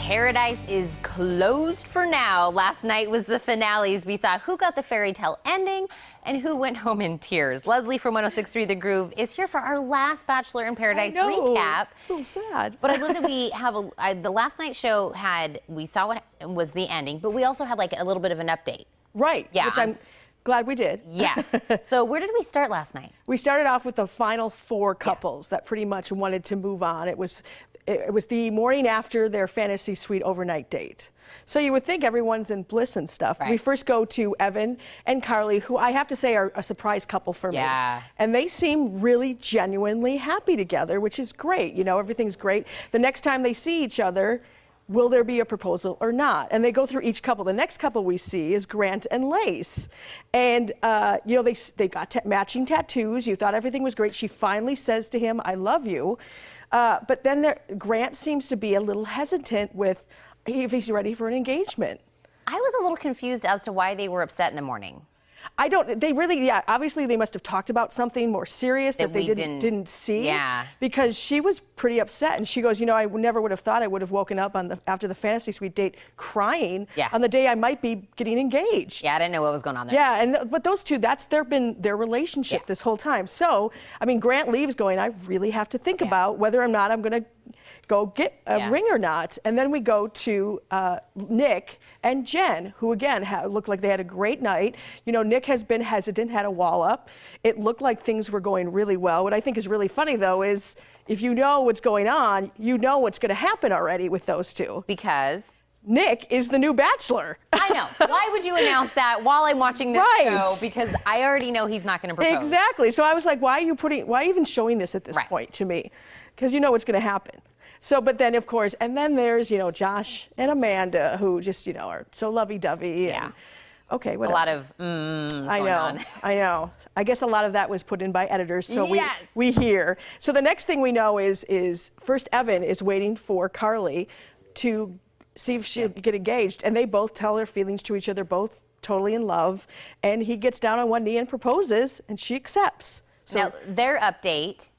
Paradise is closed for now. Last night was the finales. We saw who got the fairy tale ending and who went home in tears. Leslie from 106.3 The Groove is here for our last Bachelor in Paradise recap. So sad. But I love that we have the last night show we saw what was the ending, but we also had like a little bit of an update. Right. Yeah. Which I'm glad we did. Yes. So where did we start last night? We started off with the final four couples that pretty much wanted to move on. It was the morning after their fantasy suite overnight date. So you would think everyone's in bliss and stuff. Right. We first go to Evan and Carly, who I have to say are a surprise couple for me. And they seem really genuinely happy together, which is great. You know, everything's great. The next time they see each other, will there be a proposal or not? And they go through each couple. The next couple we see is Grant and Lace. And, you know, they got matching tattoos. You thought everything was great. She finally says to him, "I love you." But then Grant seems to be a little hesitant with if he's ready for an engagement. I was a little confused as to why they were upset in the morning. Obviously they must have talked about something more serious that they didn't see. Yeah. Because she was pretty upset and she goes, you know, I never would have thought I would have woken up after the fantasy suite date crying on the day I might be getting engaged. Yeah, I didn't know what was going on there. Yeah, but those two, that's been their relationship this whole time. So, I mean, Grant leaves going, I really have to think about whether or not I'm going to go get a ring or not. And then we go to Nick and Jen, who again looked like they had a great night. You know, Nick has been hesitant, had a wall up. It looked like things were going really well. What I think is really funny though is if you know what's going on, you know what's going to happen already with those two. Because? Nick is the new Bachelor. I know. Why would you announce that while I'm watching this show? Because I already know he's not going to propose. Exactly. So I was like, why even showing this at this point to me? Because you know what's going to happen. So, but then of course, and then there's, you know, Josh and Amanda who just, you know, are so lovey-dovey. Yeah. And, okay, whatever. A lot of going on. I know. I guess a lot of that was put in by editors, so we hear. So the next thing we know is first Evan is waiting for Carly to see if she'll get engaged, and they both tell their feelings to each other, both totally in love, and he gets down on one knee and proposes, and she accepts. So now, their update.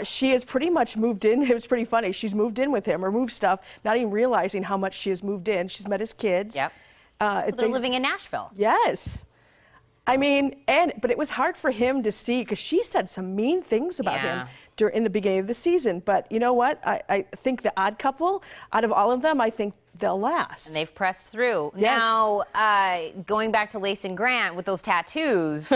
She has pretty much moved in. It was pretty funny. She's moved in with him or moved stuff, not even realizing how much she has moved in. She's met his kids. Yep. So they're living in Nashville. Yes. I mean, but it was hard for him to see because she said some mean things about him in the beginning of the season. But you know what? I think the odd couple, out of all of them, I think they'll last. And they've pressed through. Yes. Now, going back to Lace and Grant with those tattoos.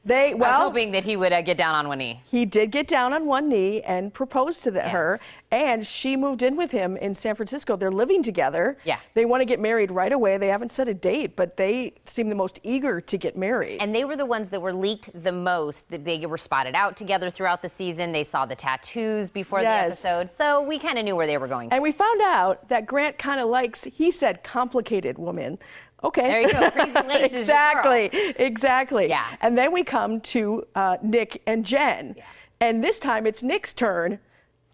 I was hoping that he would get down on one knee. He did get down on one knee and propose to her, and she moved in with him in San Francisco. They're living together. Yeah. They want to get married right away. They haven't set a date, but they seem the most eager to get married. And they were the ones that were leaked the most. They were spotted out together throughout the season. They saw the tattoos before the episode, so we kind of knew where they were going. And we found out that Grant kind of likes, he said, complicated women. Okay. There you go. Crazy Lace is your girl. Exactly. Yeah. And then we come to Nick and Jen. Yeah. And this time it's Nick's turn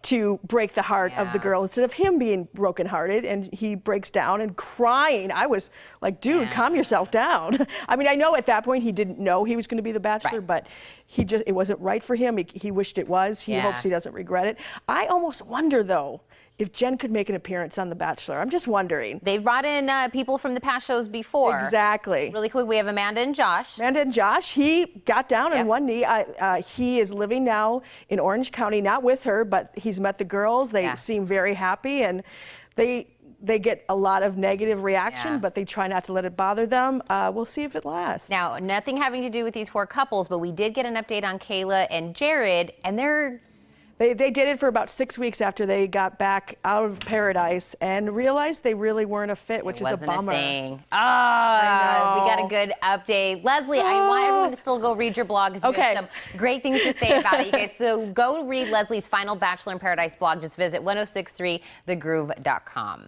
to break the heart of the girl instead of him being brokenhearted, and he breaks down and crying. I was like, dude, calm yourself down. I mean, I know at that point he didn't know he was going to be the Bachelor, but it wasn't right for him. He wished it was. He hopes he doesn't regret it. I almost wonder though, if Jen could make an appearance on The Bachelor. I'm just wondering. They've brought in people from the past shows before. Exactly. Really quick, we have Amanda and Josh. He got down on one knee. He is living now in Orange County, not with her, but he's met the girls. They seem very happy, and they get a lot of negative reaction, but they try not to let it bother them. We'll see if it lasts. Now, nothing having to do with these four couples, but we did get an update on Kayla and Jared, and They did it for about 6 weeks after they got back out of Paradise and realized they really weren't a fit, which is a bummer. We got a good update. Leslie, I want everyone to still go read your blog because you have some great things to say about it, you guys. So go read Leslie's final Bachelor in Paradise blog. Just visit 1063thegroove.com.